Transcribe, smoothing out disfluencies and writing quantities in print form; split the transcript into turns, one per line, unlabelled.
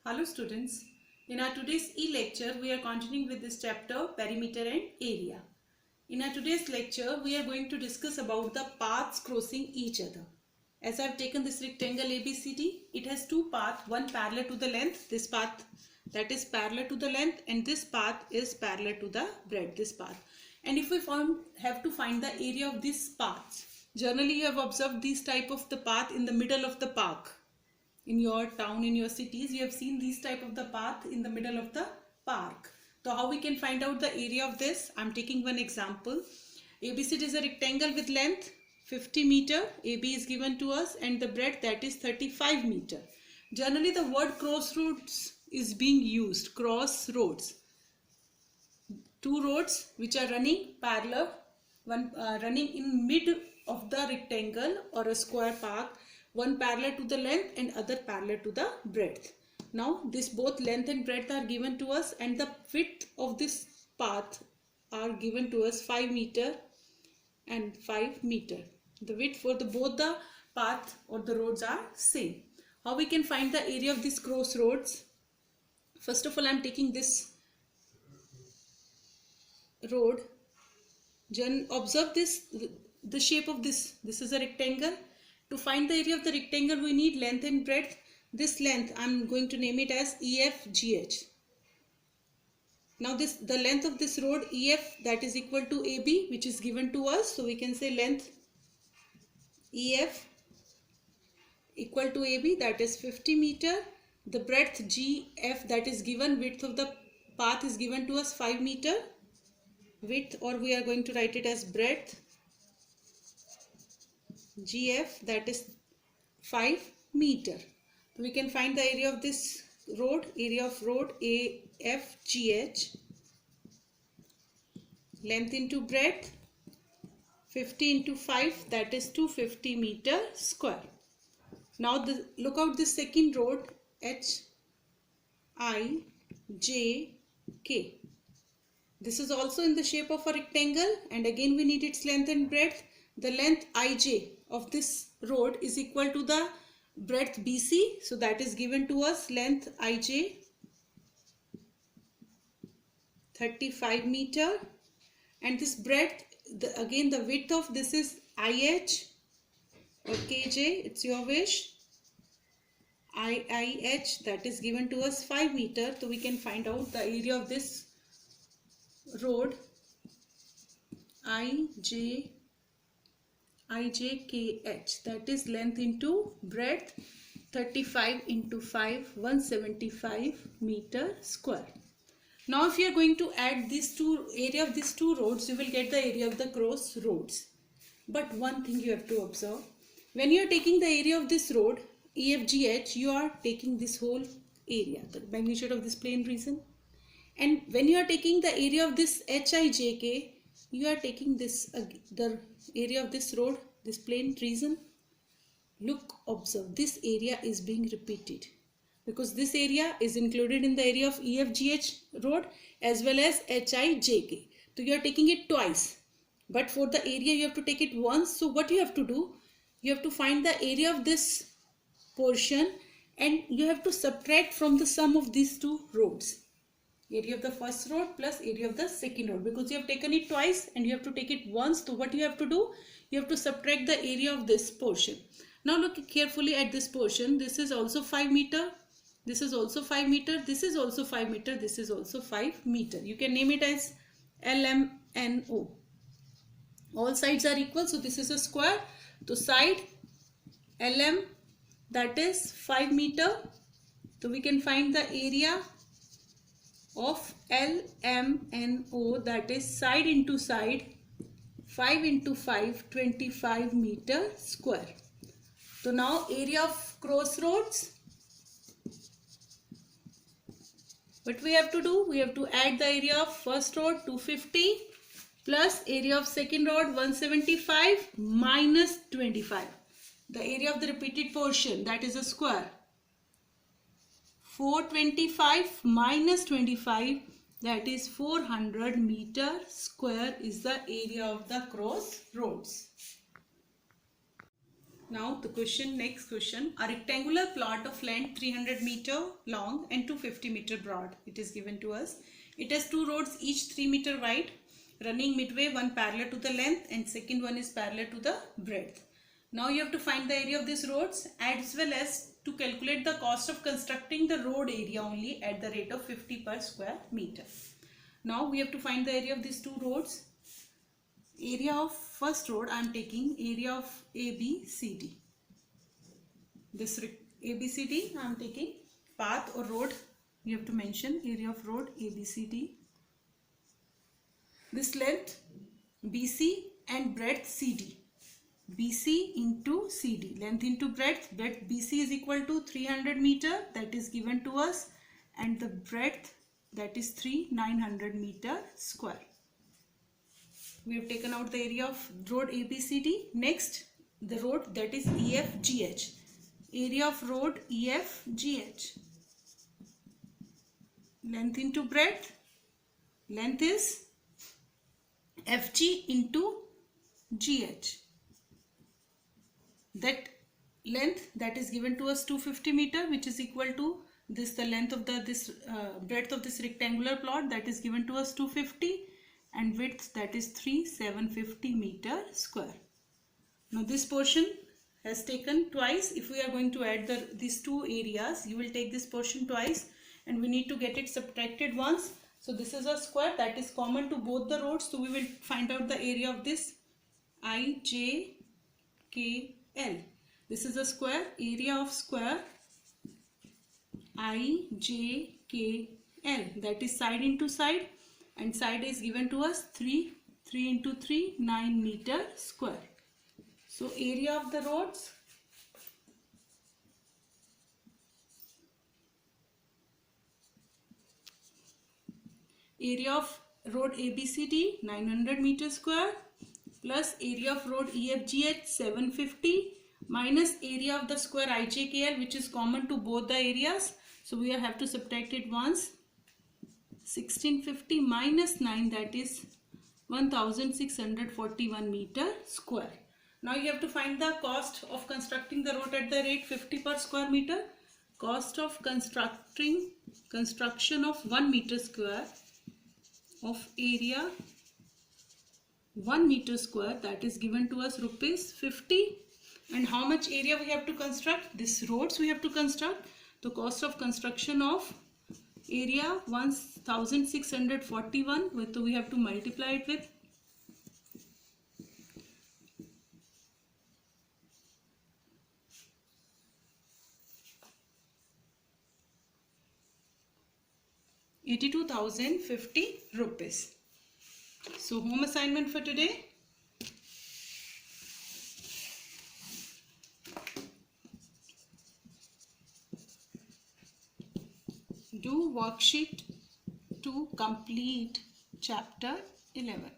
Hello students, in our today's e-lecture we are continuing with this chapter perimeter and area. In our today's lecture we are going to discuss about the paths crossing each other. As I have taken this rectangle ABCD, it has two paths, one parallel to the length, this path that is parallel to the length, and this path is parallel to the breadth, this path. And if we have to find the area of these paths, generally you have observed this type of the path in the middle of the park. In your town, in your cities, you have seen these type of the path in the middle of the park. So how we can find out the area of this? I'm taking one example. ABCD is a rectangle with length 50 meter. AB is given to us and the breadth that is 35 meter. Generally the word crossroads is being used. Crossroads. Two roads which are running parallel, one running in mid of the rectangle or a square park. One parallel to the length and other parallel to the breadth. Now this both length and breadth are given to us and the width of this path are given to us 5 meter and 5 meter. The width for both the path or the roads are same. How we can find the area of these crossroads? First of all, I am taking this road. Observe this, the shape of this. This is a rectangle. To find the area of the rectangle, we need length and breadth. This length, I am going to name it as EFGH. Now the length of this road EF, that is equal to AB, which is given to us. So we can say length EF equal to AB, that is 50 meter. The breadth GF, that is given, width of the path is given to us 5 meter. Width, or we are going to write it as breadth, GF, that is 5 meter. We can find the area of this road, area of road AFGH, length into breadth 50 into 5, that is 250 meter square. Now look out this second road HIJK. This is also in the shape of a rectangle and again we need its length and breadth. The length IJ of this road is equal to the breadth BC. So that is given to us, length IJ 35 meter. And this breadth, again the width of this is IH or KJ, it's your wish. IIH, that is given to us 5 meter. So we can find out the area of this road IJKH, that is length into breadth 35 into 5, 175 meter square. Now if you are going to add these two area of these two roads, you will get the area of the crossroads. But one thing you have to observe, when you are taking the area of this road EFGH, you are taking this whole area, the magnitude of this plane region. And when you are taking the area of this HIJK, you are taking this the area of this road, this plane region. Look, observe, this area is being repeated because this area is included in the area of EFGH road as well as HIJK. So you are taking it twice, but for the area you have to take it once. So what you have to do, you have to find the area of this portion and you have to subtract from the sum of these two roads. Area of the first road plus area of the second road, because you have taken it twice and you have to take it once. So what you have to do, you have to subtract the area of this portion. Now look carefully at this portion. This is also 5 meter, this is also 5 meter, this is also 5 meter, this is also 5 meter. You can name it as LMNO. All sides are equal, so this is a square. So side LM, that is 5 meter. So we can find the area of LMNO, that is side into side 5 into 5, 25 meter square. So now area of crossroads, what we have to do, we have to add the area of first road 250 plus area of second road 175 minus 25. The area of the repeated portion, that is a square, 425 minus 25, that is 400 meter square is the area of the crossroads. Now the question, next question. A rectangular plot of land 300 meter long and 250 meter broad. It is given to us. It has two roads, each 3 meter wide, running midway, one parallel to the length and second one is parallel to the breadth. Now you have to find the area of these roads as well as to calculate the cost of constructing the road area only at the rate of 50 per square meter. Now we have to find the area of these two roads. Area of first road I am taking area of ABCD. This ABCD I am taking path or road. You have to mention area of road ABCD. This length BC and breadth CD. BC into CD, length into breadth. Breadth BC is equal to 300 meter, that is given to us, and the breadth, that is 900 meter square. We have taken out the area of road ABCD. Next, the road, that is EFGH. Area of road EFGH. Length into breadth. Length is FG into GH. That length, that is given to us 250 meter, which is equal to this, the length of the breadth of this rectangular plot, that is given to us 250, and width, that is 750 meter square. Now this portion has taken twice. If we are going to add these two areas, you will take this portion twice and we need to get it subtracted once. So this is a square that is common to both the roads. So we will find out the area of this IJKL. This is a square, area of square IJKL, that is side into side, and side is given to us 3 into 3, 9 meter square. So area of the roads, area of road ABCD 900 meter square plus area of road EFGH 750 minus area of the square IJKL, which is common to both the areas. So we have to subtract it once. 1650 minus 9, that is 1641 meter square. Now you have to find the cost of constructing the road at the rate 50 per square meter. Cost of construction of 1 meter square of area 1 meter square, that is given to us rupees 50. And how much area we have to construct? This roads we have to construct. The cost of construction of area 1641, so we have to multiply it with 82,050 rupees. So home assignment for today. Do worksheet to complete chapter 11.